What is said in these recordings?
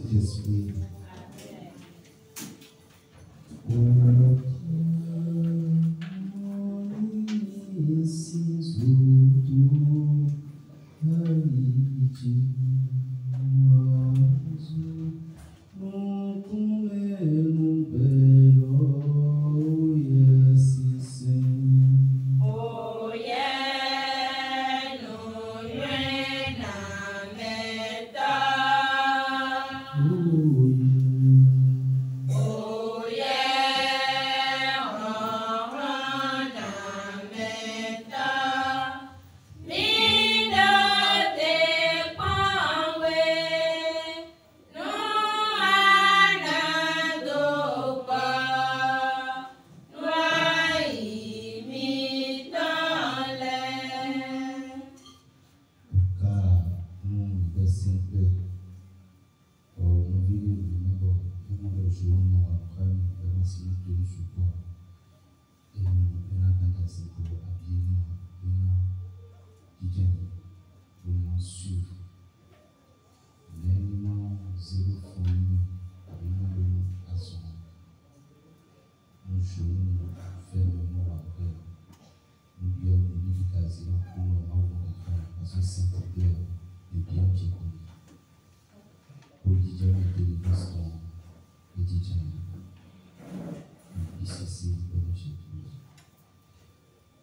Saint-Esprit.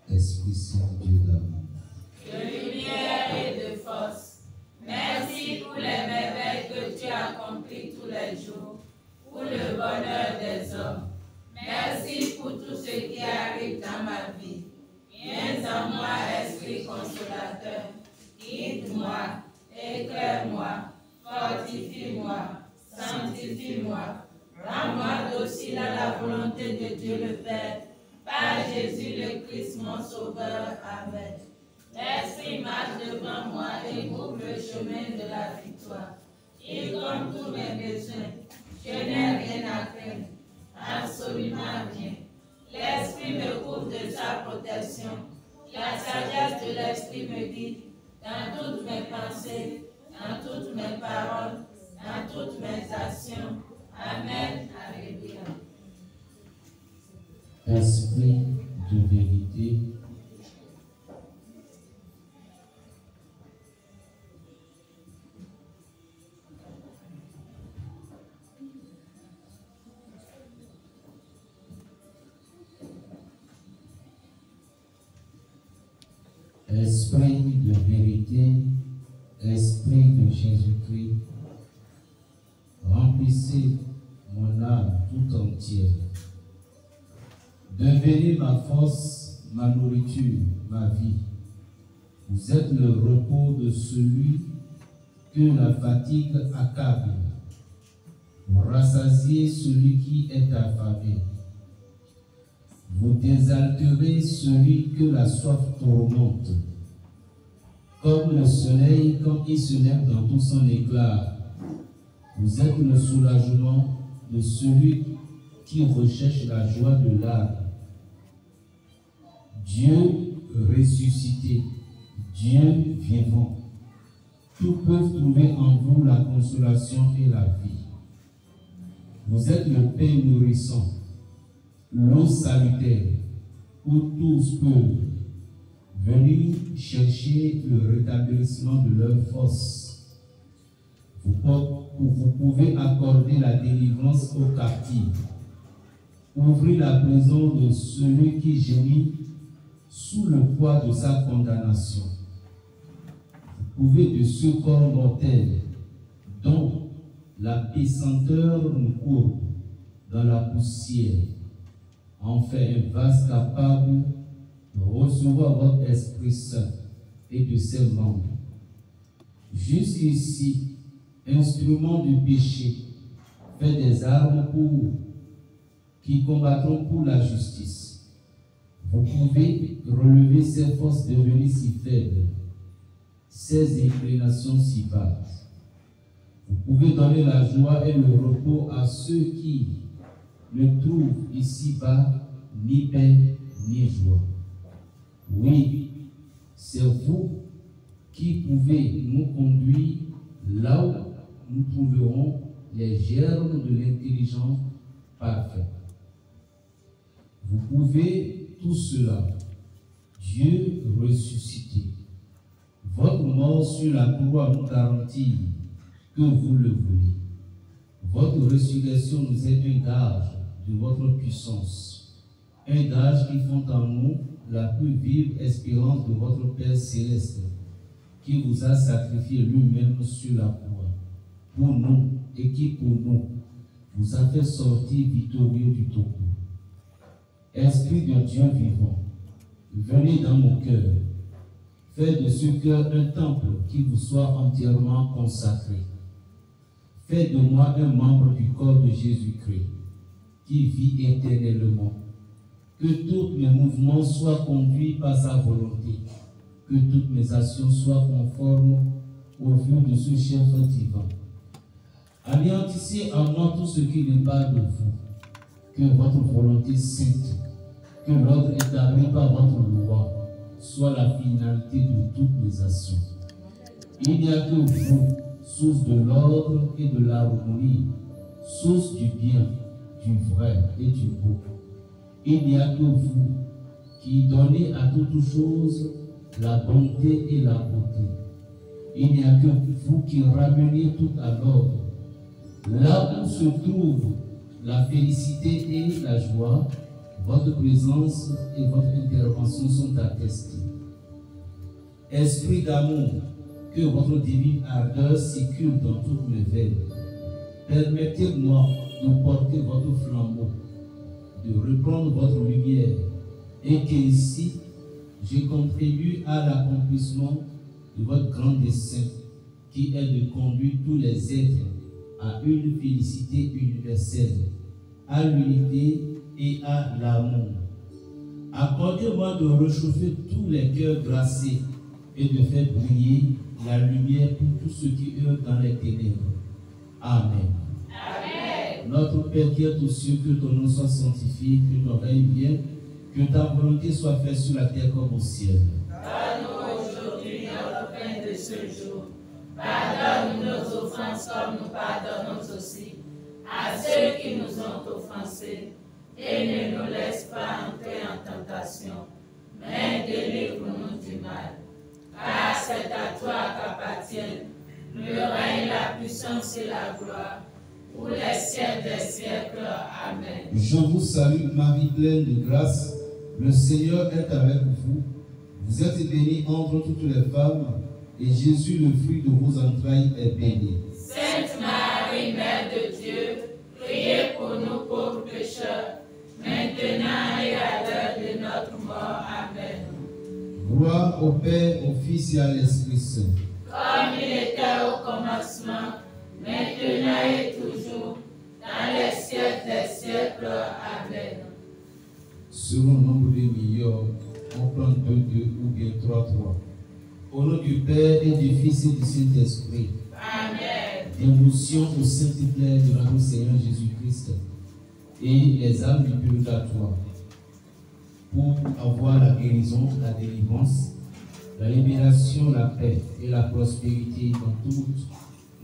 Esprit Saint, Dieu d'amour, de lumière et de force, merci pour les merveilles que tu accomplis tous les jours, pour le bonheur des hommes. Merci pour tout ce qui arrive dans ma vie. Viens en moi, Esprit consolateur, guide-moi, éclaire-moi, fortifie-moi, sanctifie-moi, rends-moi docile à la volonté de Dieu le Père, par Jésus le Christ, mon Sauveur. Amen. L'Esprit marche devant moi et ouvre le chemin de la victoire. Il compte tous mes besoins. Je n'ai rien à craindre. Absolument rien. L'Esprit me couvre de sa protection. La sagesse de l'Esprit me guide dans toutes mes pensées, dans toutes mes paroles, dans toutes mes actions. Amen. Alléluia. Esprit de vérité, Esprit de vérité, Esprit de Jésus-Christ, remplissez mon âme tout entière. Devenez ma force, ma nourriture, ma vie. Vous êtes le repos de celui que la fatigue accable. Vous rassasiez celui qui est affamé. Vous désaltérez celui que la soif tourmente. Comme le soleil quand il se lève dans tout son éclat, vous êtes le soulagement de celui qui recherche la joie de l'âme. Dieu ressuscité, Dieu vivant, tous peuvent trouver en vous la consolation et la vie. Vous êtes le pain nourrissant, l'eau salutaire, où tous peuvent venir chercher le rétablissement de leur force. Vous pouvez accorder la délivrance aux captifs, ouvrir la prison de celui qui gémit sous le poids de sa condamnation. Vous pouvez de ce corps mortel, dont la pesanteur nous courbe dans la poussière, en faire un vase capable de recevoir votre Esprit Saint et de ses membres. Jusqu'ici, instrument du péché, fait des armes qui combattront pour la justice. Vous pouvez relever ces forces devenues si faibles, ces inclinations si basses. Vous pouvez donner la joie et le repos à ceux qui ne trouvent ici-bas ni paix ni joie. Oui, c'est vous qui pouvez nous conduire là où nous trouverons les germes de l'intelligence parfaite. Vous pouvez tout cela, Dieu ressuscité. Votre mort sur la croix nous garantit que vous le voulez. Votre résurrection nous est un gage de votre puissance, un gage qui fond en nous la plus vive espérance de votre Père céleste, qui vous a sacrifié lui-même sur la croix, pour nous et qui pour nous vous a fait sortir victorieux du tombeau. Esprit de Dieu vivant, venez dans mon cœur, faites de ce cœur un temple qui vous soit entièrement consacré. Faites de moi un membre du corps de Jésus-Christ, qui vit éternellement. Que tous mes mouvements soient conduits par sa volonté, que toutes mes actions soient conformes au vœu de ce chef divin. Anéantissez en moi tout ce qui n'est pas de vous, que votre volonté sainte, que l'ordre établi par votre loi soit la finalité de toutes mes actions. Il n'y a que vous, source de l'ordre et de l'harmonie, source du bien, du vrai et du beau. Il n'y a que vous qui donnez à toutes choses la bonté et la beauté. Il n'y a que vous qui ramenez tout à l'ordre. Là où se trouve la félicité et la joie, votre présence et votre intervention sont attestées. Esprit d'amour, que votre divine ardeur circule dans toutes mes veines. Permettez-moi de porter votre flambeau, de reprendre votre lumière, et qu'ainsi je contribue à l'accomplissement de votre grand dessein, qui est de conduire tous les êtres à une félicité universelle, à l'unité et à l'amour. Accordez-moi de réchauffer tous les cœurs glacés et de faire briller la lumière pour tous ceux qui œuvrent dans les ténèbres. Amen. Amen. Notre Père qui est aux cieux, que ton nom soit sanctifié, que ton règne vienne, que ta volonté soit faite sur la terre comme au ciel. Donne-nous aujourd'hui notre pain de ce jour. Pardonne-nous nos offenses comme nous pardonnons aussi à ceux qui nous ont offensés. Et ne nous laisse pas entrer en tentation, mais délivre-nous du mal. Car c'est à toi qu'appartiennent le règne, la puissance et la gloire, pour les siècles des siècles. Amen. Je vous salue, Marie pleine de grâce, le Seigneur est avec vous. Vous êtes bénie entre toutes les femmes, et Jésus, le fruit de vos entrailles, est béni. Sainte Marie, Mère de Dieu, priez pour nous pauvres pécheurs, maintenant et à l'heure de notre mort. Amen. Gloire au Père, au Fils et à l'Esprit Saint. Comme il était au commencement, maintenant et toujours, dans les siècles des siècles. Amen. Selon le nombre des millions, on prend 2, 2 ou bien 3, 3. Au nom du Père et du Fils et du Saint-Esprit. Amen. Dévotion au Saint-Esprit de notre Seigneur Jésus-Christ et les âmes du purgatoire, pour avoir la guérison, la délivrance, la libération, la paix et la prospérité dans toutes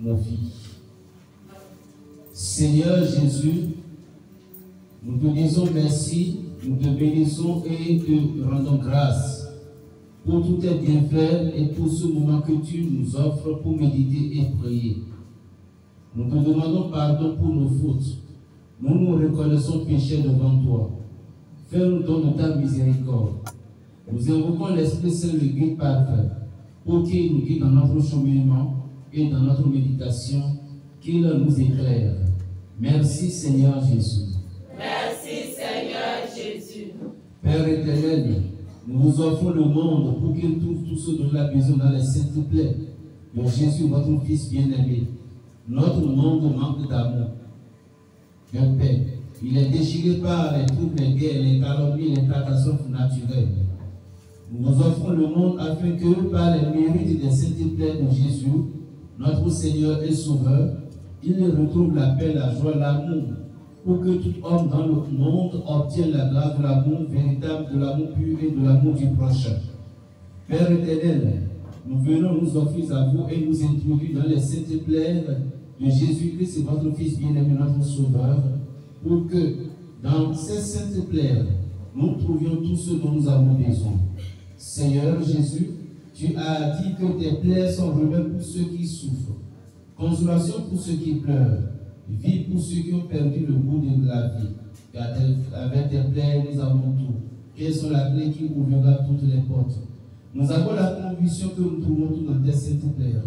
nos vies. Seigneur Jésus, nous te disons merci, nous te bénissons et te rendons grâce pour tous tes bienfaits et pour ce moment que tu nous offres pour méditer et prier. Nous te demandons pardon pour nos fautes. Nous nous reconnaissons péchés devant toi. Fais-nous don de ta miséricorde. Nous invoquons l'Esprit Saint, le guide parfait, pour qu'il nous guide dans notre cheminement et dans notre méditation, qu'il nous éclaire. Merci Seigneur Jésus. Merci Seigneur Jésus. Père éternel, nous vous offrons le monde pour qu'il trouve tout ce dont il a besoin dans les saintes plaies de Jésus, votre Fils bien-aimé. Notre monde manque d'amour, de paix. Il est déchiré par les troubles, les guerres, les calomnies, les catastrophes naturelles. Nous vous offrons le monde afin que, par les mérites des saintes plaies de Jésus, notre Seigneur et Sauveur, il retrouve la paix, la joie, l'amour, pour que tout homme dans le monde obtienne la grâce de l'amour véritable, de l'amour pur et de l'amour du prochain. Père éternel, nous venons nous offrir à vous et nous introduire dans les saintes plaies de Jésus-Christ, votre Fils bien-aimé, notre Sauveur, pour que dans ces saintes plaires, nous trouvions tout ce dont nous avons besoin. Seigneur Jésus, tu as dit que tes plaies sont remèdes pour ceux qui souffrent, consolation pour ceux qui pleurent, vie pour ceux qui ont perdu le goût de la vie. Car avec tes plaies, nous avons tout. Quelles sont la clé qui ouvrira toutes les portes? Nous avons la conviction que nous trouvons tout dans tes saintes plaires.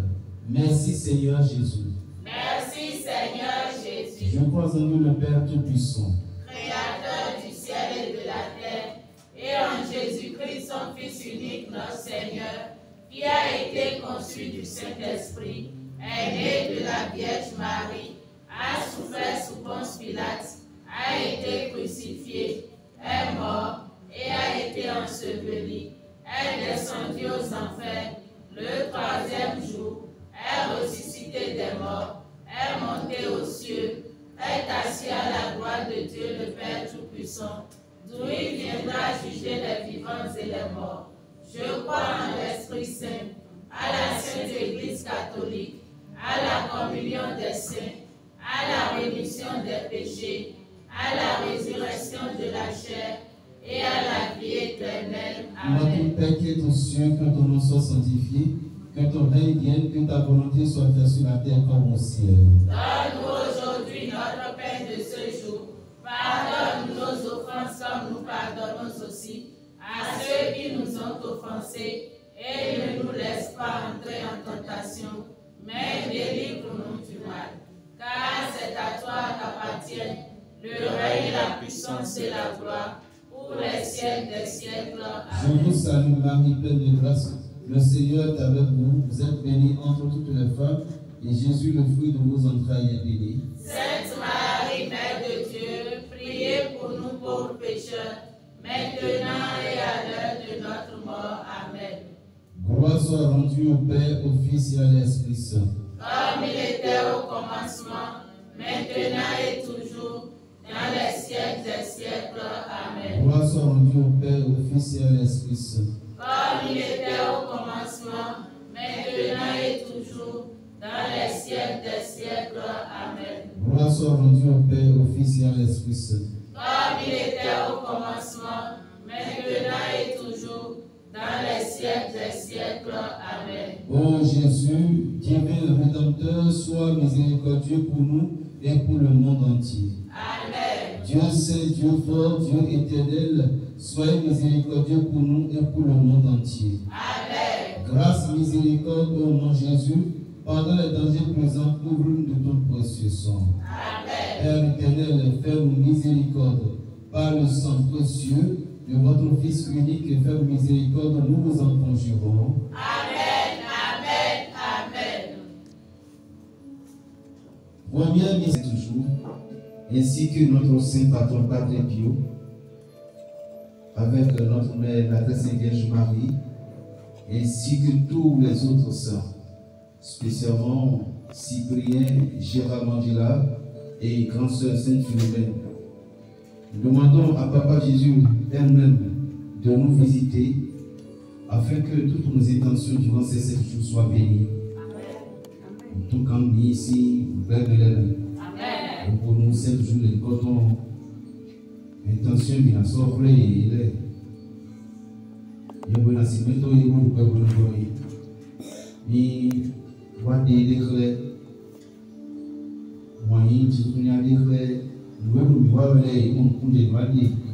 Merci Seigneur Jésus. Merci Seigneur Jésus. Je crois en nous le Père Tout-Puissant, Créateur du ciel et de la terre, et en Jésus-Christ, son Fils unique, notre Seigneur, qui a été conçu du Saint-Esprit, est né de la Vierge Marie, a souffert sous Ponce Pilate, a été crucifié, est mort et a été enseveli, est descendu aux enfers, le troisième jour, est ressuscité des morts, est monté aux cieux, est assis à la droite de Dieu le Père Tout-Puissant, d'où il viendra juger les vivants et les morts. Je crois en l'Esprit Saint, à la Sainte Église catholique, à la communion des saints, à la rémission des péchés, à la résurrection de la chair et à la vie éternelle. Amen. Notre Père qui est aux cieux, que ton nom soit sanctifié, que ton règne vienne, que ta volonté soit faite sur la terre comme au ciel. Donne-nous aujourd'hui notre pain de ce jour. Pardonne-nous nos offenses comme nous pardonnons aussi à ceux qui nous ont offensés, et ne nous laisse pas entrer en tentation, mais délivre-nous du mal. Car c'est à toi qu'appartiennent le règne, la puissance et la gloire, pour les siècles des siècles. Amen. Je vous salue Marie, pleine de grâce. Le Seigneur est avec vous. Vous êtes bénie entre toutes les femmes, et Jésus, le fruit de vos entrailles, est béni. Sainte Marie, Mère de Dieu, priez pour nous pauvres pécheurs, maintenant et à l'heure de notre mort. Amen. Gloire soit rendue au Père, au Fils et à l'Esprit Saint. Comme il était au commencement, maintenant et toujours, dans les siècles des siècles. Amen. Gloire soit rendue au Père, au Fils et à l'Esprit Saint. Comme il était au commencement, maintenant et toujours, dans les siècles des siècles. Amen. Gloire soit rendue au Père, au Fils et à l'Esprit Saint. Comme il était au commencement, maintenant et toujours, dans les siècles des siècles. Amen. Ô Jésus, divin Rédempteur, sois miséricordieux pour nous et pour le monde entier. Amen. Dieu saint, Dieu fort, Dieu éternel, soyez miséricordieux pour nous et pour le monde entier. Amen. Grâce, miséricorde, ô mon Jésus, pendant les dangers présents, couvre-nous de ton précieux sang. Amen. Père éternel, fais-nous miséricorde par le sang précieux de votre Fils unique et fais-nous miséricorde, nous vous en conjurons. Amen. Amen. Amen. Première mise toujours, ainsi que notre Saint Patron Padre Pio, avec notre Mère, la très Sainte Vierge Marie, ainsi que tous les autres saints, spécialement Cyprien, Gérard Mandela et Grand Sœur Sainte Philomène. Nous demandons à Papa Jésus elle-même de nous visiter afin que toutes nos intentions durant ces 7 jours soient bénies. Tout comme ici, Père de l'aide. Amen. Pour nous, 7 jours, les cotons, intention bien s'offrir, il est. Il y a un nascimento, il y a un peuple de Goye. Ni, wadi décret, moyen, tu te n'as décret, nous avons vu voir les gens qui ont dit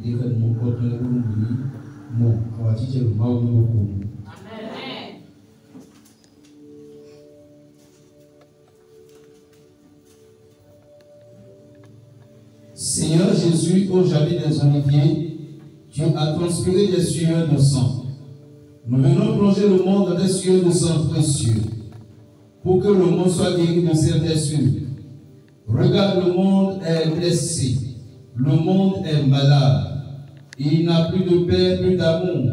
décret de mon côté, nous avons vu, non, on va dire le mal de beaucoup. Amen. Seigneur Jésus, au jardin des Oliviers, tu as transpiré des sueurs de sang. Nous venons plonger le monde dans des sueurs de sang précieux, pour que le monde soit guéri de ses blessures. Regarde, le monde est blessé, le monde est malade, il n'a plus de paix, plus d'amour.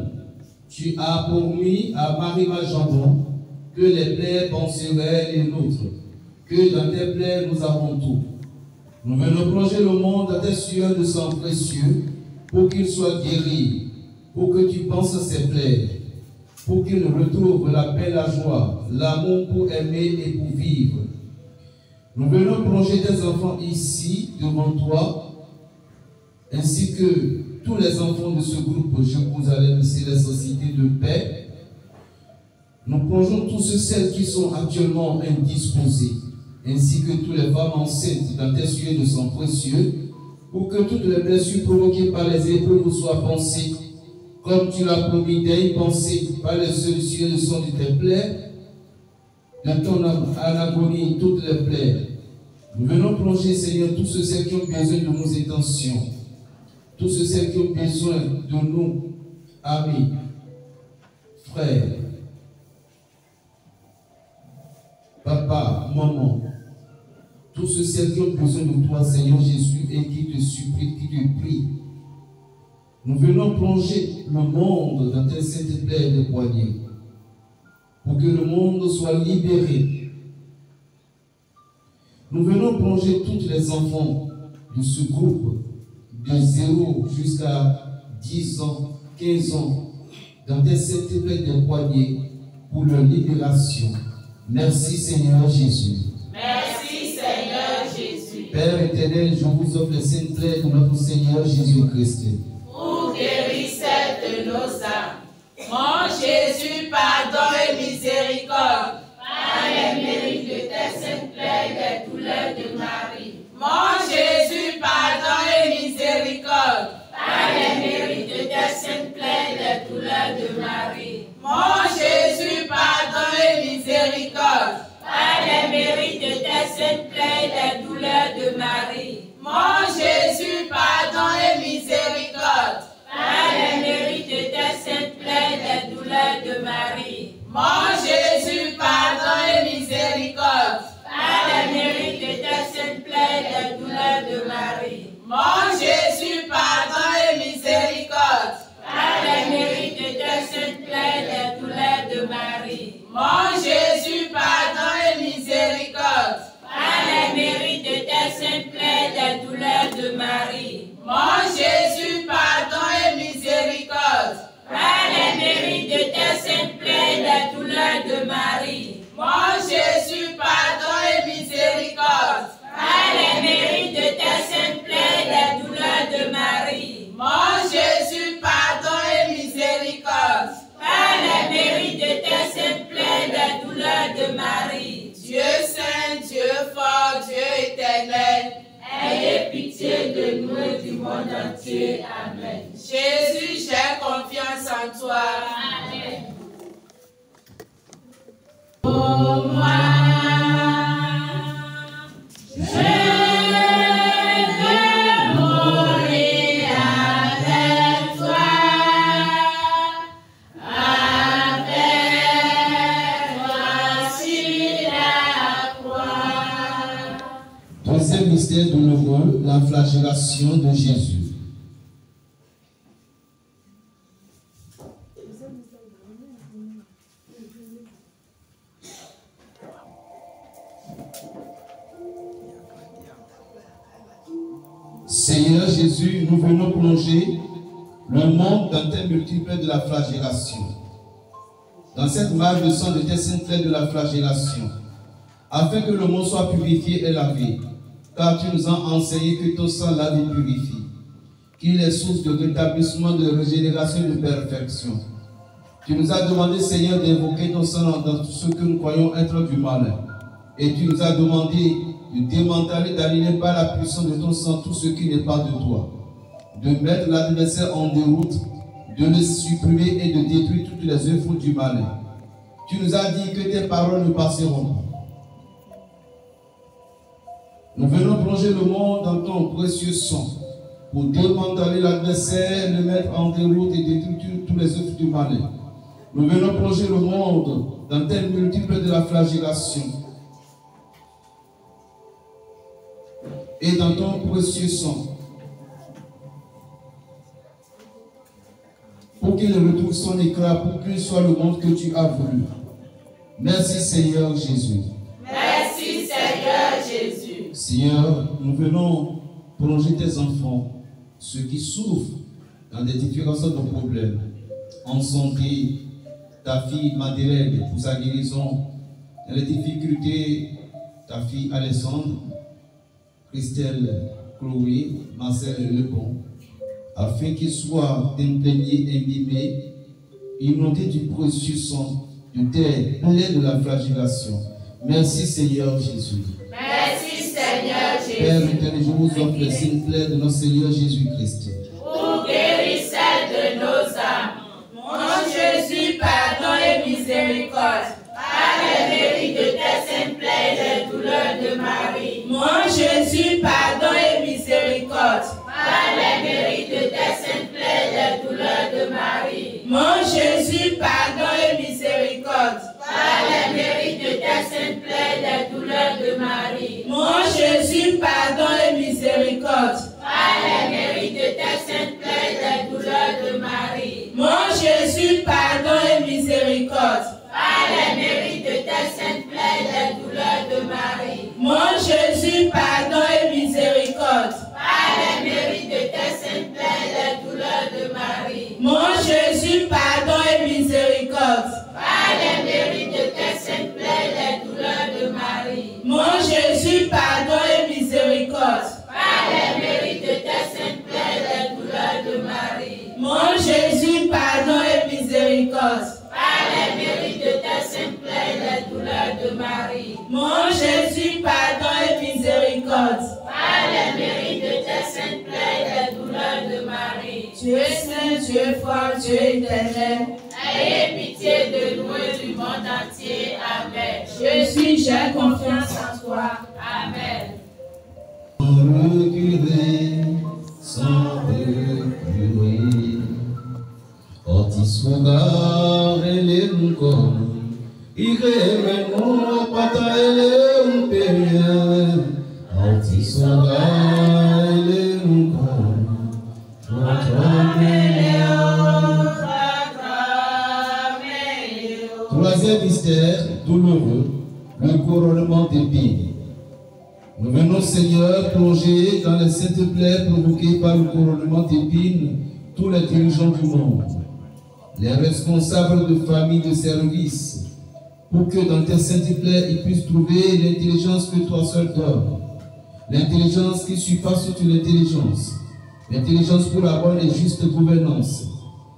Tu as promis à Marie Majambon que les plaies penseraient les nôtres, que dans tes plaies nous avons tout. Nous venons plonger le monde dans tes sueurs de sang précieux pour qu'il soit guéri, pour que tu penses ses plaies, pour qu'il retrouve la paix, la joie, l'amour pour aimer et pour vivre. Nous venons plonger tes enfants ici, devant toi, ainsi que tous les enfants de ce groupe Jérusalem Céleste Cité de Paix. Nous plongeons tous ceux qui sont actuellement indisposés, ainsi que tous les femmes enceintes dans tes cieux de sang précieux, pour que toutes les blessures provoquées par les épreuves soient pensées, comme tu l'as promis d'y penser par les seuls cieux de sang de tes plaies, de ton agonie, toutes les plaies. Nous venons plonger, Seigneur, tous ceux qui ont besoin de nos intentions, tous ceux qui ont besoin de nous, amis, frères, papa, maman, tous ceux qui ont besoin de toi, Seigneur Jésus, et qui te supplient, qui te prient. Nous venons plonger le monde dans tes saintes plaies de poignets, pour que le monde soit libéré. Nous venons plonger tous les enfants de ce groupe, de 0 jusqu'à 10 ans, 15 ans, dans tes saintes plaies de poignets, pour leur libération. Merci Seigneur Jésus. Merci Seigneur Jésus. Père éternel, je vous offre les saintes plaies de notre Seigneur Jésus-Christ. Pour guérisseur de nos âmes. Mon Jésus, pardon et miséricorde. Par les mérites de tes saintes plaies des douleurs de Marie. Mon Jésus, pardon et miséricorde. Par les mérites de tes saintes plaies des douleurs de Marie. Mon Jésus, pardon et miséricorde. Par les mérites de tes saintes plaies des douleurs de Marie. Mon Jésus, pardon et miséricorde. Par les mérites de tes saintes plaies des douleurs de Marie. Mon Jésus, pardon et miséricorde. Par les mérites de tes saintes plaies des douleurs de Marie. Mon Jésus, pardon et miséricorde. Par les mérites de tes saintes plaies des douleurs de Marie. Mon Jésus, pardon et miséricorde. Par les mérites de tes saintes plaies des douleurs de Marie. Mon Jésus, pardon et miséricorde. Par les mérites de tes saintes plaies des douleurs de Marie. Mon Jésus, pardon et miséricorde. Par les mérites de tes saintes plaies des douleurs de Marie. Mon Jésus, pardon et miséricorde. Par les mérites de tes saintes plaies des douleurs de Marie. Dieu saint, Dieu fort, Dieu éternel, ayez pitié de nous et du monde entier. Amen. Jésus, j'ai confiance en toi. Amen. Oh moi, je veux mourir avec toi. Deuxième mystère douloureux, la flagellation de Jésus. Seigneur Jésus, nous venons plonger le monde dans tes multiples de la flagellation. Dans cette mare de sang de tes saintes plaies de la flagellation, afin que le monde soit purifié et lavé, car tu nous as enseigné que ton sang lave et purifie, qu'il est source de rétablissement, de régénération et de perfection. Tu nous as demandé, Seigneur, d'invoquer ton sang dans tout ce que nous croyons être du mal. Et tu nous as demandé de démanteler, d'aligner par la puissance de ton sang tout ce qui n'est pas de toi, de mettre l'adversaire en déroute, de le supprimer et de détruire toutes les œuvres du mal. Tu nous as dit que tes paroles ne passeront pas. Nous venons plonger le monde dans ton précieux sang pour démanteler l'adversaire, le mettre en déroute et détruire tous les œuvres du mal. Nous venons plonger le monde dans tes multiples de la flagellation et dans ton précieux sang pour qu'il retrouve son éclat, pour qu'il soit le monde que tu as voulu. Merci Seigneur Jésus. Merci Seigneur Jésus. Seigneur, nous venons plonger tes enfants, ceux qui souffrent dans des différents sortes de problèmes, en santé, ta fille Madeleine pour sa guérison, dans les difficultés ta fille Alessandre, Christelle, Chloé, Marcel et Lebon, afin qu'ils soient imprégnés, imbibés, inondés du précieux sang de terre, plein de la flagellation. Merci Seigneur Jésus. Merci Seigneur Jésus. Père éternel, je vous offre le signe clair de notre Seigneur Jésus-Christ. Pour guérisseur de nos âmes, mon Jésus, pardon et miséricorde, par les mérites de tes saintes plaies et les douleurs de Marie. Mon Jésus, pardon et miséricorde, par les mérites de tes saintes plaies et les douleurs de Marie. Mon Jésus, pardon et miséricorde, par les mérites de tes saintes plaies et les douleurs de Marie. Mon Jésus, pardon et miséricorde, par les mérites de tes saintes plaies et les douleurs de Marie. Mon Jésus, pardon et miséricorde, par les mérites de tes saintes plaies et les douleurs de Marie. Mon Jésus, pardon et miséricorde, par les mérites de tes saintes plaies et les douleurs de Marie. Mon Jésus, pardon et miséricorde, par les mérites de tes saintes plaies et les douleurs de Marie. Mon Jésus, pardon et miséricorde, par les mérites de tes saintes plaies et les douleurs de Marie. Mon Jésus, pardon et miséricorde, par les mérites de tes saintes plaies et les douleurs de Marie. Mon Jésus, pardon et miséricorde, par les mérites de tes saintes plaies et les douleurs de Marie. Tu es saint, tu es fort, tu es éternel. Ayez pitié de nous et du monde entier. Amen. Jésus, j'ai confiance en toi. Amen. Sans reculer, Otiswaga ele nkom, Ire meno pata ele umperian, Otiswaga ele nkom, Troisième mystère douloureux, le couronnement d'épines. Nous venons, Seigneur, plonger dans les saintes plaies provoquées par le couronnement d'épines tous les dirigeants du monde, les responsables de famille de service, pour que dans tes saintes plaies, ils puissent trouver l'intelligence que toi seul donnes, l'intelligence qui surpasse toute l'intelligence, l'intelligence pour la bonne et juste gouvernance.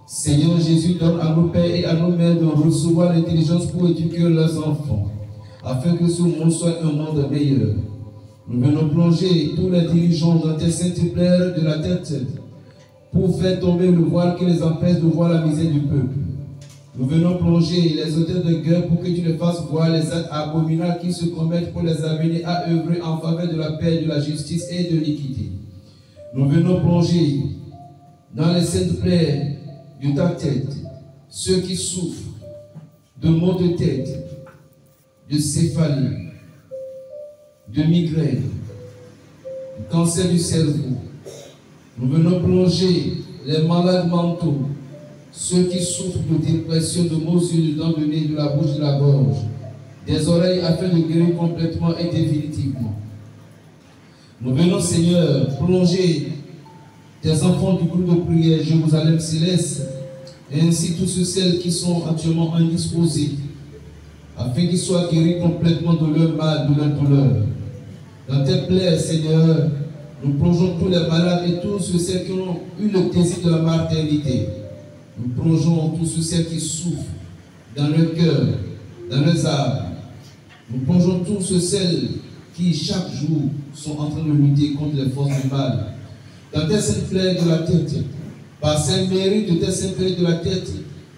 Seigneur Jésus, donne à nos pères et à nos mères de recevoir l'intelligence pour éduquer leurs enfants, afin que ce monde soit un monde meilleur. Nous venons plonger tous les dirigeants dans tes saintes plaies de la tête pour faire tomber le voile qui les empêche de voir la misère du peuple. Nous venons plonger les auteurs de guerre pour que tu les fasses voir les actes abominables qui se commettent pour les amener à œuvrer en faveur de la paix, de la justice et de l'équité. Nous venons plonger dans les saintes plaies de ta tête ceux qui souffrent de maux de tête, de céphalie, de migraine, du cancer du cerveau. Nous venons plonger les malades mentaux, ceux qui souffrent de dépression, de maux sur le dents de nez, de la bouche, de la gorge, des oreilles, afin de guérir complètement et définitivement. Nous venons, Seigneur, plonger tes enfants du groupe de prière Jérusalem Céleste, et ainsi tous ceux qui sont actuellement indisposés, afin qu'ils soient guéris complètement de leur mal, de leur douleur. Dans tes plaies, Seigneur, nous plongeons tous les malades et tous ceux qui ont eu le désir de la maternité. Nous plongeons tous ceux qui souffrent dans leur cœur, dans leurs âmes. Nous plongeons tous ceux qui, chaque jour, sont en train de lutter contre les forces du mal. Dans tes saintes plaies de la tête, par ces mérites de tes saintes plaies de la tête,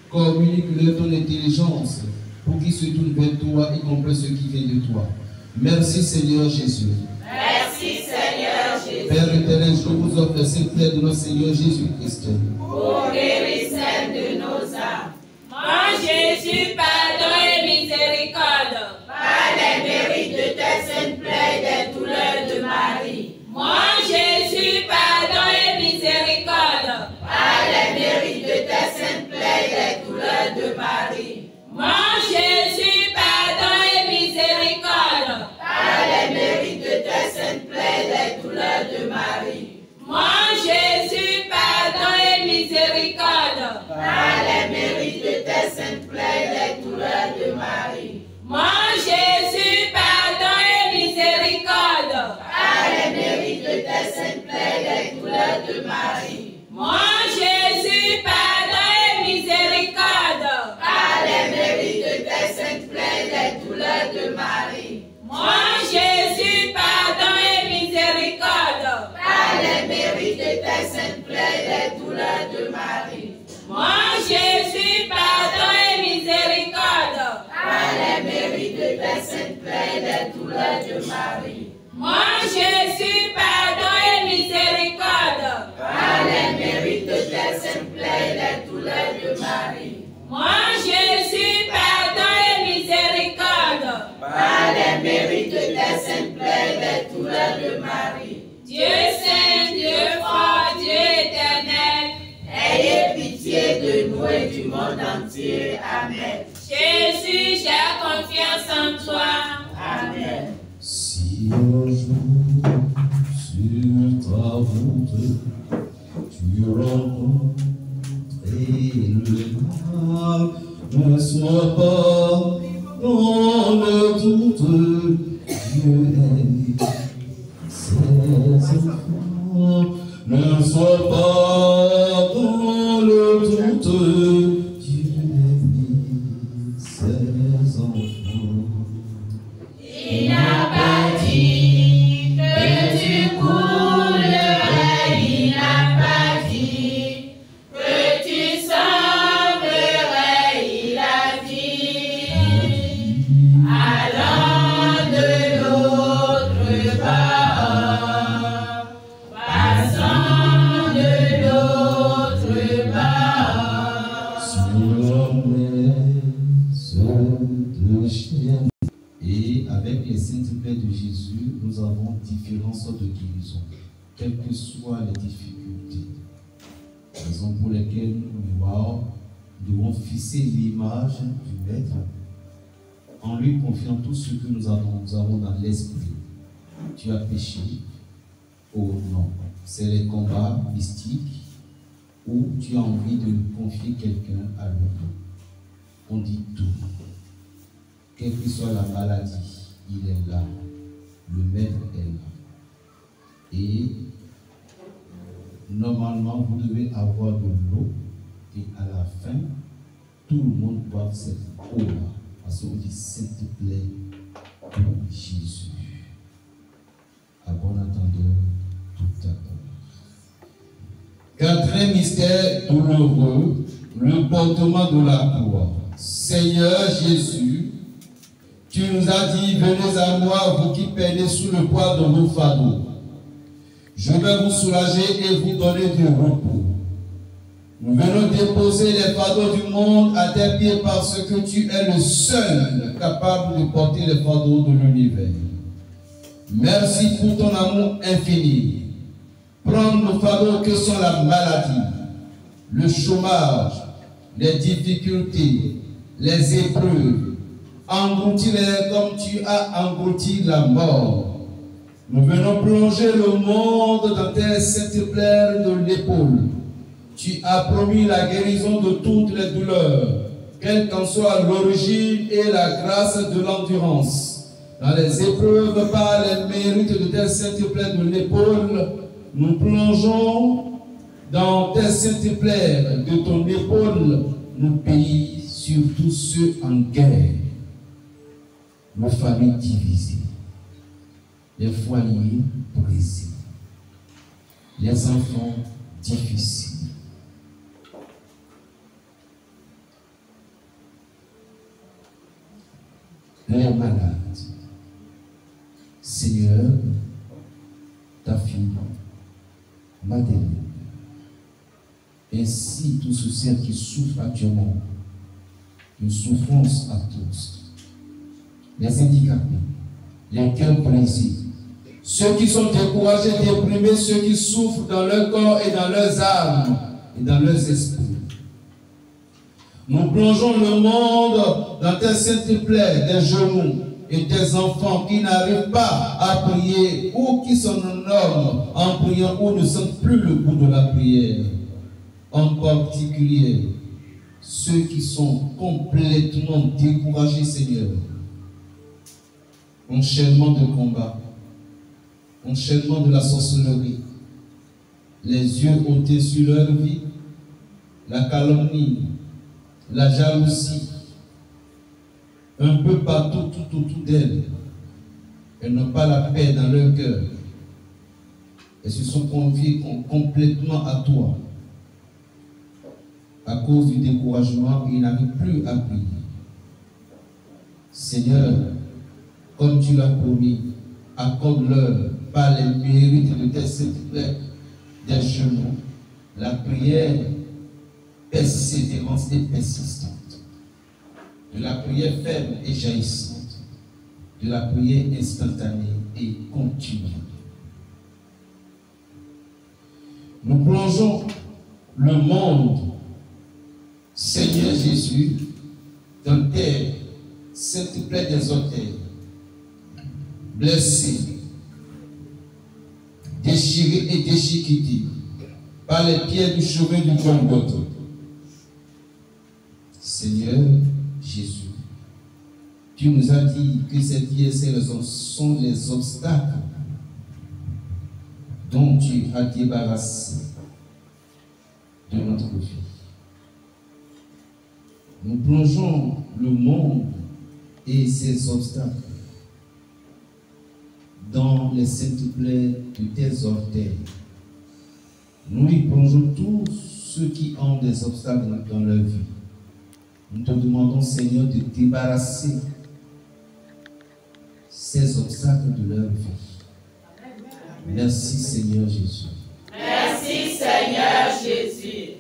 communique-leur ton intelligence pour qu'ils se tournent vers toi et comprennent ce qui vient de toi. Merci Seigneur Jésus. Merci Seigneur Jésus. Père éternel, je vous offre les saintes plaies de notre Seigneur Jésus-Christ. Pour guérisseur de nos âmes. Mon Jésus, pardon et miséricorde. Par les mérites de tes saintes plaies des douleurs de Marie. Mon Jésus, pardon et miséricorde. Par les mérites de tes saintes plaies des douleurs de Marie. Mon Jésus, pardon et miséricorde. Par les mérites de tes saintes plaies des douleurs de Marie. Mon Jésus, pardon et miséricorde. Dieu saint, Dieu fort, Dieu éternel, ayez pitié de nous et du monde entier. Amen. Jésus, j'ai confiance en toi. Amen. Si un jour sur ta route tu rencontres le mal, ne sois pas dans le doute. Dieu aime ses enfants. Ne sois pas dans le doute. Dieu aime ses enfants. Il n'a pas dit que tu coulerais, il n'a pas dit que tu semblerais, il a dit, allant de l'autre bord, passant de l'autre bord. Sur la maison de chien. Et avec les saintes plaies de Jésus, nous avons différentes sortes de guérisons, quelles que soient les difficultés. Raison pour lesquelles nous devons fixer l'image du Maître en lui confiant tout ce que nous avons dans l'esprit. Tu as péché. Oh non, c'est les combats mystiques où tu as envie de confier quelqu'un à l'autre. On dit tout. Quelle que soit la maladie, il est là. Le Maître est là. Et normalement, vous devez avoir de l'eau. Et à la fin, tout le monde boit cette eau-là. Parce qu'on dit, s'il te plaît, pour Jésus. À bon entendeur, tout à l'heure. Quatrième mystère douloureux, le portement de la croix. Seigneur Jésus, tu nous as dit, venez à moi, vous qui peinez sous le poids de vos fardeaux. Je vais vous soulager et vous donner du repos. Nous venons déposer les fardeaux du monde à tes pieds parce que tu es le seul capable de porter les fardeaux de l'univers. Merci pour ton amour infini. Prends nos fardeaux que sont la maladie, le chômage, les difficultés, les épreuves. Engloutis-les comme tu as englouti la mort. Nous venons plonger le monde dans tes saintes plaies de l'épaule. Tu as promis la guérison de toutes les douleurs, quelle qu'en soit l'origine et la grâce de l'endurance. Dans les épreuves par les mérites de tes saintes plaies de l'épaule, nous plongeons dans tes saintes plaies de ton épaule, nos pays, surtout ceux en guerre. Nos familles divisées, les foyers brisés, les enfants difficiles. Les malades. Seigneur, ta fille, Madeleine, ainsi tous ceux qui souffrent actuellement, une souffrance à tous. Les handicapés, les cœurs brisés, ceux qui sont découragés, déprimés, ceux qui souffrent dans leur corps et dans leurs âmes et dans leurs esprits. Nous plongeons le monde dans tes saintes plaies, des genoux et des enfants qui n'arrivent pas à prier ou qui s'endorment en priant ou ne sentent plus le goût de la prière. En particulier, ceux qui sont complètement découragés, Seigneur. Enchaînement de combat, enchaînement de la sorcellerie, les yeux ôtés sur leur vie, la calomnie, la jalousie, un peu partout, tout autour d'elles. Elles n'ont pas la paix dans leur cœur. Elles se sont confiées complètement à toi. À cause du découragement, ils n'arrivent plus à prier. Seigneur, comme tu l'as promis, accorde-leur par les mérites de tes saintes plaies des genoux, la prière persévérante et persistante, de la prière ferme et jaillissante, de la prière instantanée et continue. plongeons le monde, Seigneur Jésus, dans terre, cette plaie des orteils, blessé, déchiré et déchiqueté par les pierres du chemin du Golgotha. Seigneur Jésus, tu nous as dit que ces pierres sont les obstacles dont tu as débarrassé de notre vie. Nous plongeons le monde et ses obstacles dans les saintes plaies de tes orteils. Nous y plongeons tous ceux qui ont des obstacles dans leur vie. Nous te demandons, Seigneur, de débarrasser ces obstacles de leur vie. Merci, Seigneur Jésus. Merci, Seigneur Jésus.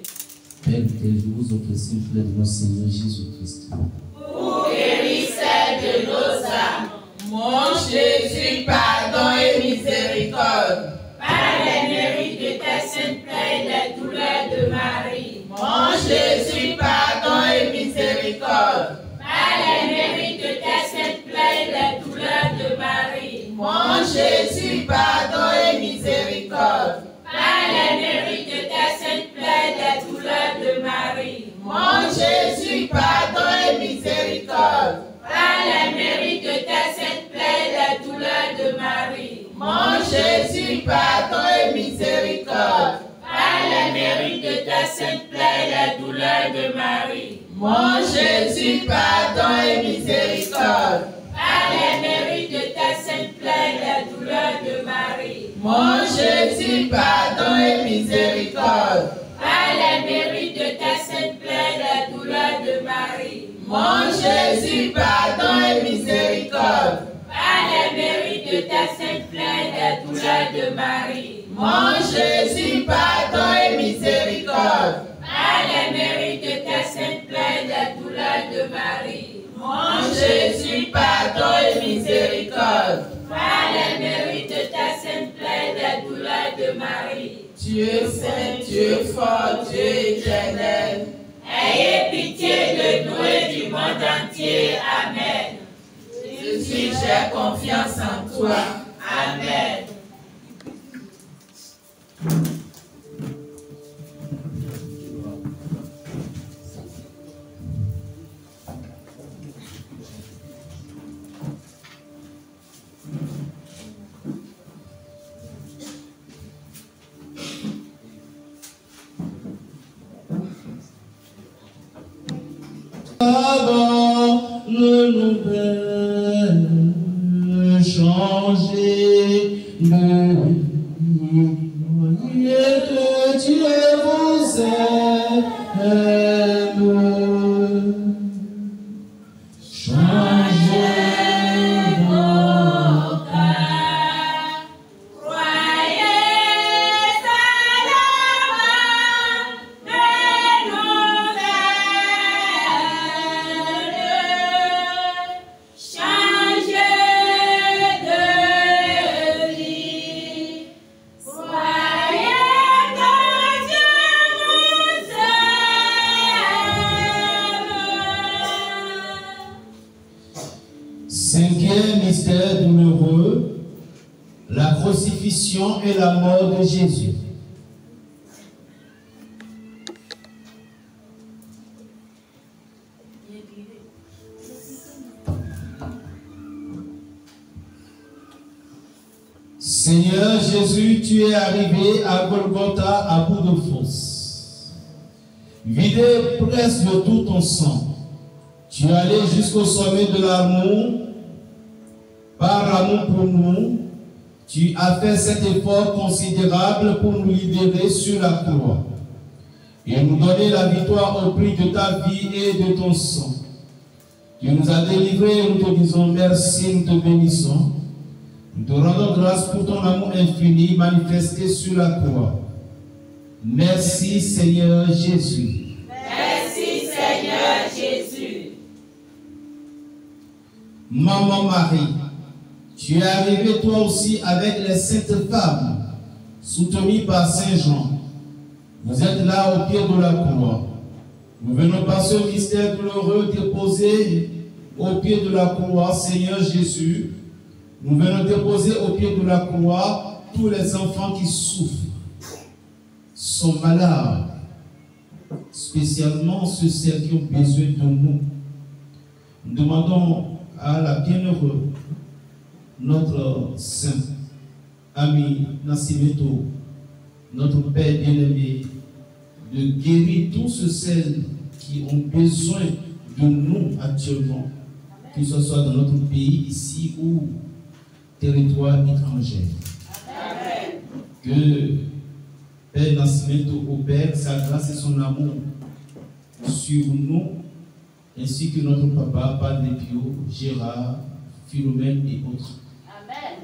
Père, je vous offre une plaie de notre Seigneur Jésus-Christ. Pour guérisseur de nos âmes, mon Jésus, pardon et miséricorde. Par les mérites de tes saintes plaies et les douleurs de Marie, mon Jésus, pardon et miséricorde. Par les mérites de tes saintes plaies et les douleurs de Marie, mon Jésus, pardon et miséricorde. Par les mérites de tes saintes plaies et les douleurs de Marie, mon Jésus, pardon et miséricorde. Par les mérites de tes saintes plaies et les douleurs de Marie, mon Jésus, pardon et miséricorde. Par les mérites de tes saintes plaies et les douleurs de Marie, mon Jésus, pardon et miséricorde. Par les mérites de tes saintes plaies et les douleurs de Marie, mon Jésus, pardon et miséricorde. Par les mérites de tes saintes plaies et les douleurs de Marie, mon Jésus, pardon et miséricorde. Par les mérites de tes saintes plaies et les douleurs de Marie, mon Jésus, pardon et miséricorde. Par les mérites de tes saintes plaies et les douleurs de Marie, mon Jésus, pardon et miséricorde. Par les mérites de tes saintes plaies et les douleurs de Marie, Dieu saint, Dieu fort, Dieu éternel, ayez pitié de nous et du monde entier. Amen. Jésus, j'ai confiance en toi. Amen. Le nouvel changer de vie, que Dieu vous aime. Changez vos cœurs, Croyez à la main des nouvelles. Changez de vie. Croyez que Dieu vous aime. Cinquième mystère douloureux, la crucifixion et la mort de Jésus. Seigneur Jésus, tu es arrivé à Golgotha à bout de force. Vidé presque de tout ton sang, tu es allé jusqu'au sommet de l'amour. Par amour pour nous, tu as fait cet effort considérable pour nous libérer sur la croix et nous donner la victoire au prix de ta vie et de ton sang. Tu nous as délivrés, nous te disons merci, nous te bénissons. Nous te rendons grâce pour ton amour infini manifesté sur la croix. Merci Seigneur Jésus. Merci Seigneur Jésus. Maman Marie, tu es arrivée toi aussi avec les saintes femmes, soutenues par Saint Jean. Vous êtes là au pied de la croix. Nous venons par ce mystère douloureux déposer au pied de la croix, Seigneur Jésus. Nous venons déposer au pied de la croix tous les enfants qui souffrent, sont malades, spécialement ceux qui ont besoin de nous. Nous demandons à la bienheureuse, notre saint ami Nascimento, notre Père bien-aimé, de guérir tous ceux qui ont besoin de nous actuellement, que ce soit dans notre pays, ici ou territoire étranger. Amen. Que Père Nascimento opère sa grâce et son amour sur nous, ainsi que notre papa, Padre Pio, Gérard, Philomène et autres. Amen.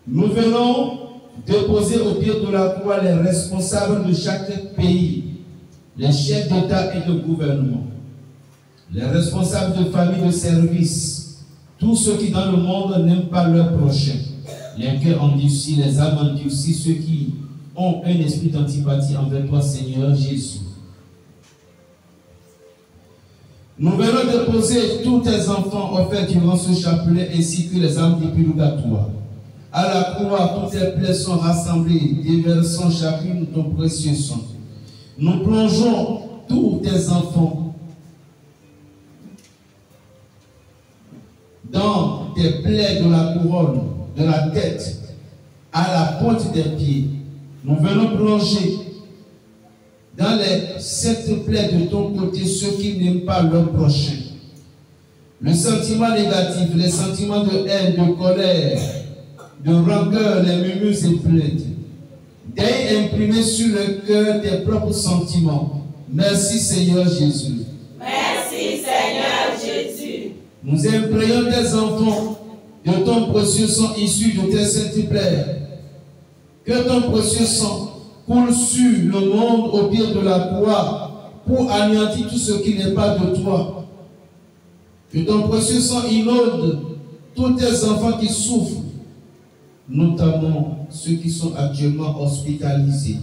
Nous venons déposer au pied de la croix les responsables de chaque pays, les chefs d'État et de gouvernement, les responsables de famille de service, tous ceux qui dans le monde n'aiment pas leur prochain, les cœurs endurcis, les âmes endurcies, ceux qui ont un esprit d'antipathie envers toi, Seigneur Jésus. Nous venons déposer tous tes enfants offerts durant ce chapelet ainsi que les âmes du purgatoire. À la croix, toutes tes plaies sont rassemblées, déversant chacune ton précieux sang. Nous plongeons tous tes enfants dans tes plaies de la couronne, de la tête, à la pointe des pieds. Nous venons plonger dans les 7 plaies de ton côté ceux qui n'aiment pas leur prochain. Le sentiment négatif, les sentiments de haine, de colère, de rancœur, les murmures et plaintes. Daigne imprimer sur le cœur tes propres sentiments. Merci Seigneur Jésus. Merci Seigneur Jésus. Nous imprégnons tes enfants de ton précieux sang issu de tes saintes plaies. Que ton précieux sang coule sur le monde au pied de la croix pour anéantir tout ce qui n'est pas de toi. Que ton précieux sang inonde tous tes enfants qui souffrent, notamment ceux qui sont actuellement hospitalisés,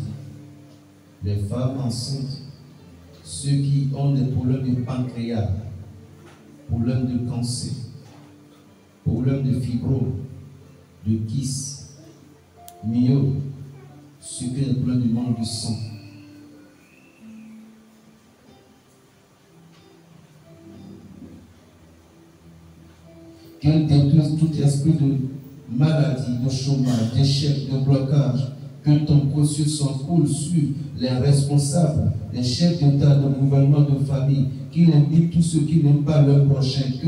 les femmes enceintes, ceux qui ont des problèmes de pancréas, problèmes de cancer, problèmes de fibrome, de kyste, myome, ceux qui ont des problèmes de manque de sang. Qu'elle détruise tout esprit de maladie, de chômage, d'échec, de blocage. Que ton précieux sang coule sur les responsables, les chefs d'État, de gouvernement, de famille, qu'il invite tous ceux qui n'aiment pas leur prochain. Que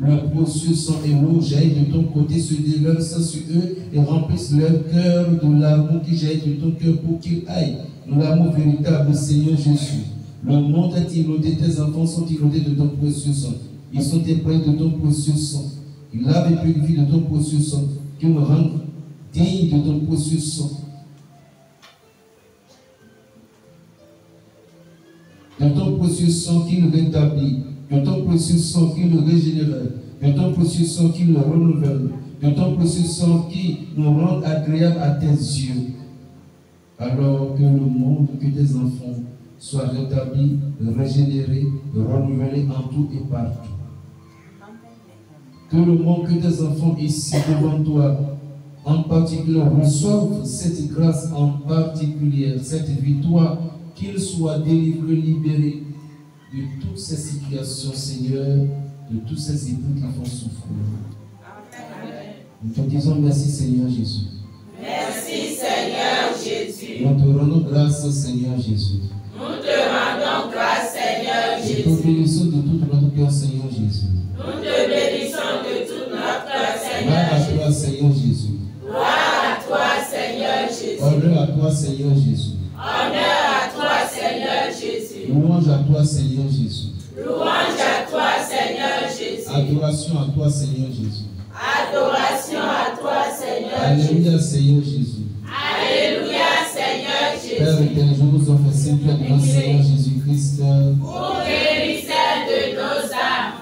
le précieux sang et l'eau jaillissent de ton côté, se déversent sur eux et remplissent leur cœur de l'amour qui jaillit de ton cœur pour qu'ils aillent dans l'amour véritable, Seigneur Jésus. Le monde est inondé, tes enfants sont inondés de ton précieux sang. Ils sont imprégnés de ton précieux sang. Ils lavent et purifient de ton précieux sang. Qui me rendent digne de ton précieux sang. De ton précieux sang qui le rétablit, de ton précieux sang qui le régénère, de ton précieux sang qui le renouvelle, de ton précieux sang qui nous rend agréable à tes yeux. Alors que le monde, que tes enfants soient rétablis, régénérés, renouvelés en tout et partout. Que le monde, que tes enfants ici devant toi, en particulier, reçoivent cette grâce en particulier, cette victoire, qu'ils soient délivrés, libérés de toutes ces situations, Seigneur, de tous ces époux qui font souffrir. Amen. Nous te disons merci, Seigneur Jésus. Merci, Seigneur Jésus. Nous te rendons grâce, Seigneur Jésus. Nous te rendons grâce, Seigneur Jésus. Nous te bénissons de tout notre cœur, Seigneur Jésus. Nous te bénissons de tout notre cœur, Seigneur Gloire à Jésus. toi, Seigneur Jésus. Gloire à toi, Seigneur Jésus. Honneur à toi, Seigneur Jésus. Honneur à toi, Seigneur Jésus. Louange à toi, Seigneur Jésus. Louange à toi, Seigneur Jésus. Adoration à toi, Seigneur Jésus. Adoration à toi, Seigneur Alléluia, Jésus. Seigneur Jésus. Alléluia, Seigneur Père Jésus. éternel, je vous offre Saint-Pierre devant Seigneur Jésus-Christ. Pour guérisseur de nos âmes.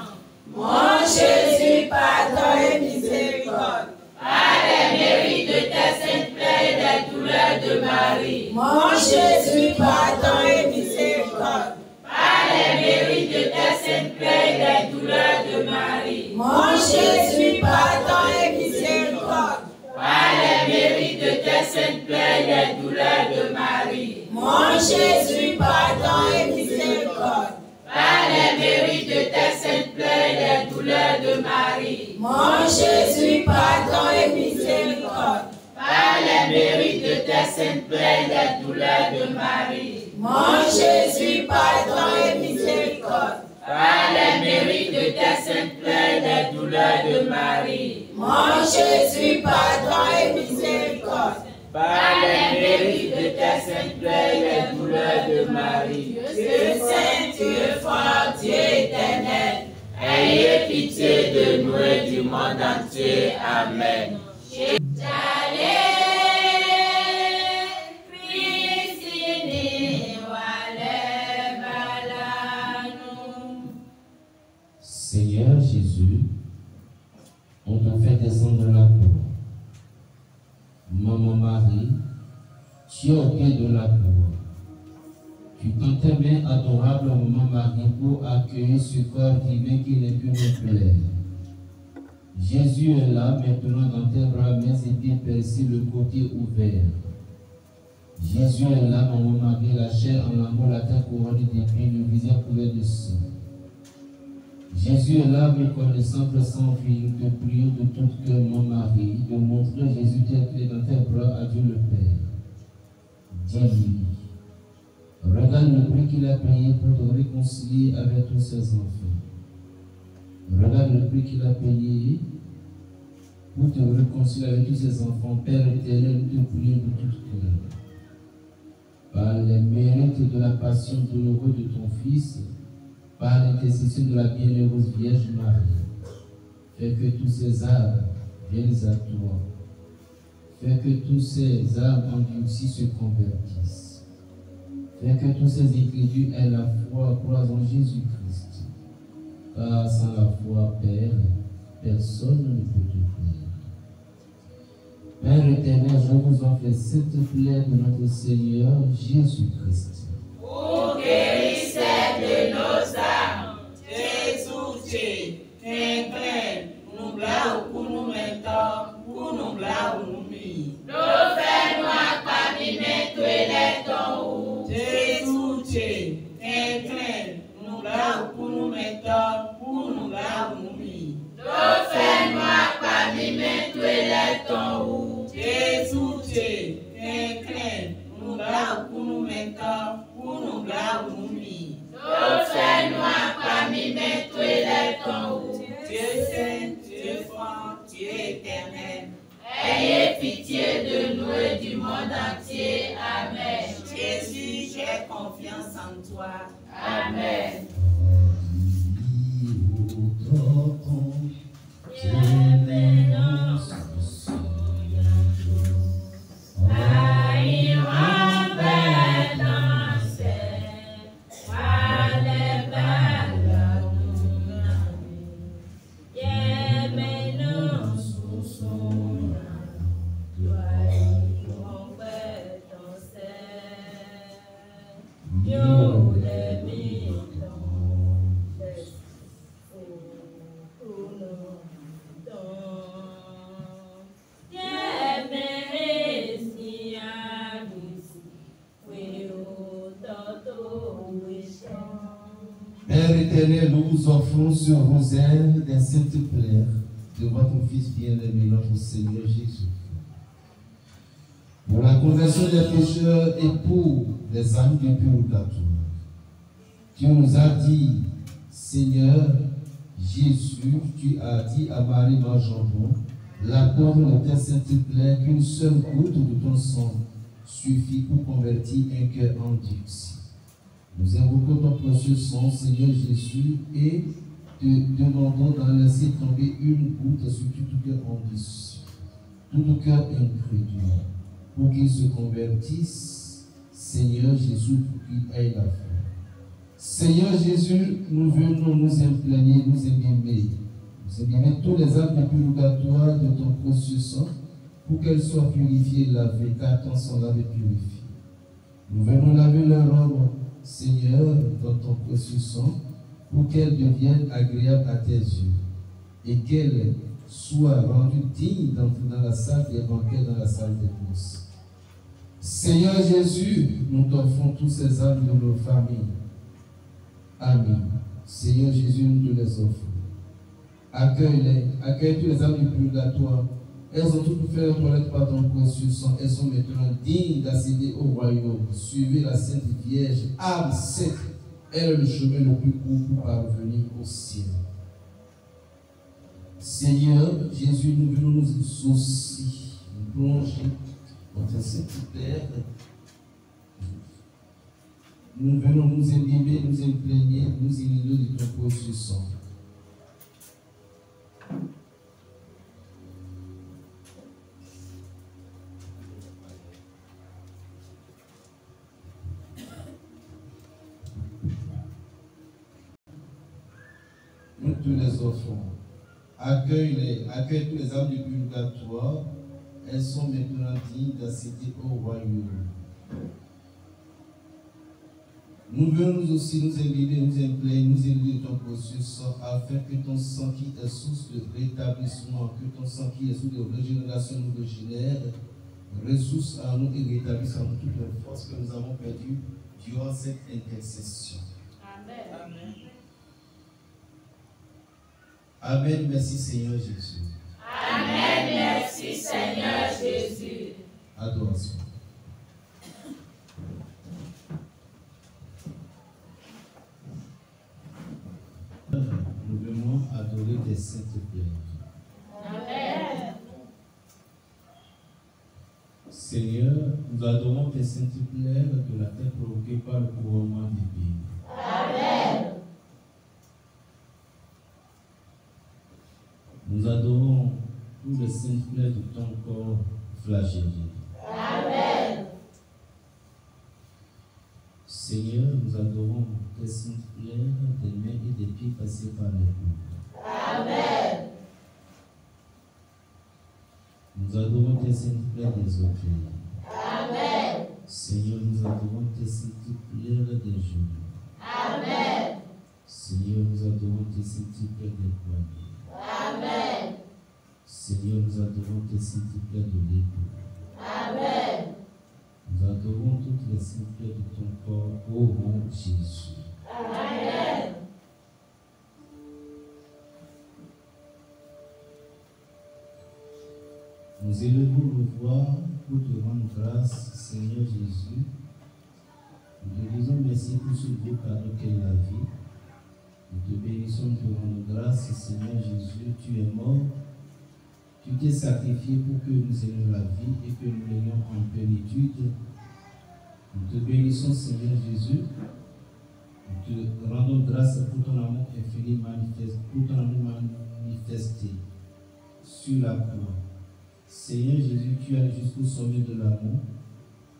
Mon Jésus, pardon et miséricorde. Par les mérites de tes saintes plaies et des douleurs de Marie. Mon Jésus, pardon et miséricorde. Par les mérites de tes saintes plaies et des douleurs de Marie. Mon Jésus, pardon et miséricorde. Par les mérites de tes saintes plaies et des douleurs de Marie. Mon Jésus, pardon et miséricorde. Par les mérites de tes saintes plaies et des douleurs de Marie. Mon Jésus, pardon et miséricorde. Par les mérites de tes saintes plaies et des douleurs de Marie. Mon Jésus, pardon et miséricorde. Par les mérites de tes saintes plaies et des douleurs de Marie. Mon Jésus, pardon et miséricorde. Par les mérites de tes saintes plaies et des douleurs de Marie. Dieu saint, Dieu fort, Dieu éternel, ayez pitié de nous et du monde entier. Amen. Seigneur Jésus, on te fait descendre de la cour. Maman Marie, tu es au pied de la cour. Tu tends tes mains adorables, Maman Marie, pour accueillir ce corps divin qui n'est plus nous plaire. Jésus est là, maintenant dans tes bras, mains et pieds percés, le côté ouvert. Jésus est là, Maman Marie, la chair en amour, la tête couronnée d'épines, le visage couvert de sang. Jésus est là, reconnaissante sans fin, nous te prions de tout cœur, mon Marie, de montrer Jésus tel qu'il est dans tes bras à Dieu le Père. Dis-lui, regarde le prix qu'il a payé pour te réconcilier avec tous ses enfants. Regarde le prix qu'il a payé pour te réconcilier avec tous ses enfants. Père éternel, nous te prions de tout cœur. Par les mérites de la passion douloureuse de ton Fils, par l'intercession de la bienheureuse Vierge Marie, fais que tous ces âmes viennent à toi. Fais que tous ces âmes endurcis se convertissent. Fais que tous ces incrédules aient la foi, croient en Jésus-Christ. Car sans la foi, Père, personne ne peut te plaire. Père éternel, je vous en fais cette plaie de notre Seigneur Jésus-Christ. Pour guérisseur de nos âmes, Jésus, incline, nous blau pour nous mettre, pour nous blau nous mis. Nous fais-nous parmi mes toilettes ton haut. Jésus, incline, nous blau pour nous mettre, pour nous blau nous mis. Nous fais-nous parmi mes toilettes ton haut. Jésus, incline, nous blau pour nous mettre. Nous fais-nous parmi mes toilettes en haut. Dieu saint, Dieu fort, Dieu éternel, ayez pitié de nous et du monde entier. Amen. Jésus, j'ai confiance en toi. Amen. Père éternel, nous vous offrons ce rosaire des saintes plaies de votre Fils bien-aimé, notre Seigneur Jésus. Pour la conversion des pécheurs et pour les âmes du purgatoire. Tu nous as dit, Seigneur Jésus, tu as dit à Marie Marjambon, la cause de tes saintes plaies, qu'une seule goutte de ton sang suffit pour convertir un cœur endurci. Nous invoquons ton précieux sang, Seigneur Jésus, et te demandons d'en laisser tomber une goutte sur tout cœur endurci, tout cœur incrédule, pour qu'il se convertisse, Seigneur Jésus, pour qu'il ait la foi. Seigneur Jésus, nous venons nous implégner, nous abîmer tous les âmes du purgatoire de ton précieux sang, pour qu'elles soient purifiées et lavées, car ton sang l'avait purifié. Nous venons laver leur robe, Seigneur, dans ton précieux sang, pour qu'elle devienne agréable à tes yeux et qu'elle soit rendue digne d'entrer dans la salle des banquets, dans la salle des noces. Seigneur Jésus, nous t'offrons tous ces âmes de nos familles. Amen. Seigneur Jésus, nous te les offrons. Accueille tous les âmes du purgatoire. Elles ont toutes fait leur toilette par ton précieux sang. Elles sont maintenant dignes d'accéder au royaume. Suivez la Sainte Vierge, âme sainte. Elle est le chemin le plus court pour parvenir au ciel. Seigneur Jésus, nous venons nous aussi nous plonger dans tes saintes terres. Nous venons nous imbiber, nous imprégner, nous inonder de ton précieux sang. Nous te les offrons. Accueille tous les âmes du purgatoire. Elles sont maintenant dignes d'accéder au royaume. Nous venons aussi nous imbiber, nous implairer, nous élever de ton précieux sang, afin que ton sang qui est source de rétablissement, que ton sang qui est source de régénération nous régénère, ressource à nous et rétablisse en nous toutes les forces que nous avons perdues durant cette intercession. Amen. Amen. Merci Seigneur Jésus. Amen. Merci Seigneur Jésus. Adoration. Nous venons adorer tes saintes plaires. Amen. Seigneur, nous adorons tes saintes plaires de la terre provoquée par le couronnement d'épines. Amen. Nous adorons tous les saintes plaires de ton corps flagellé. Amen. Seigneur, nous adorons tes saintes plaires des mains et des pieds passés par les coups. Amen. Nous adorons tes saintes plaires des orteils. Amen. Seigneur, nous adorons tes saintes plaires des genoux. Amen. Seigneur, nous adorons tes saintes plaires des poignets. Amen. Seigneur, nous adorons tes saintes plaires de l'épaule. Amen. Nous adorons toutes les saintes plaires de ton corps, ô mon Jésus. Amen. Nous élevons nos voix pour te rendre grâce, Seigneur Jésus. Nous te disons merci pour ce beau cadeau qu'est la vie. Nous te bénissons, te rendons grâce, Seigneur Jésus. Tu es mort, tu t'es sacrifié pour que nous ayons la vie et que nous l'ayons en plénitude. Nous te bénissons, Seigneur Jésus. Nous te rendons grâce pour ton amour infini manifesté, pour ton amour manifesté sur la croix. Seigneur Jésus, tu es jusqu'au sommet de l'amour.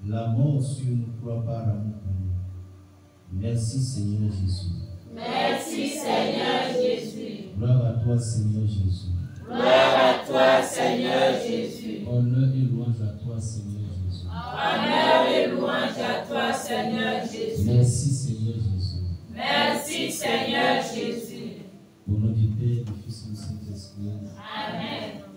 La mort sur une croix par amour pour nous. Merci, Seigneur Jésus. Merci Seigneur Jésus. Gloire à toi, Seigneur Jésus. Gloire à toi Seigneur Jésus. Honneur et louange à toi, Seigneur Jésus. Honneur et louange à toi Seigneur Jésus. Merci, Seigneur Jésus. Merci Seigneur Jésus. Au nom du Père, du Fils et du Saint-Esprit. Amen.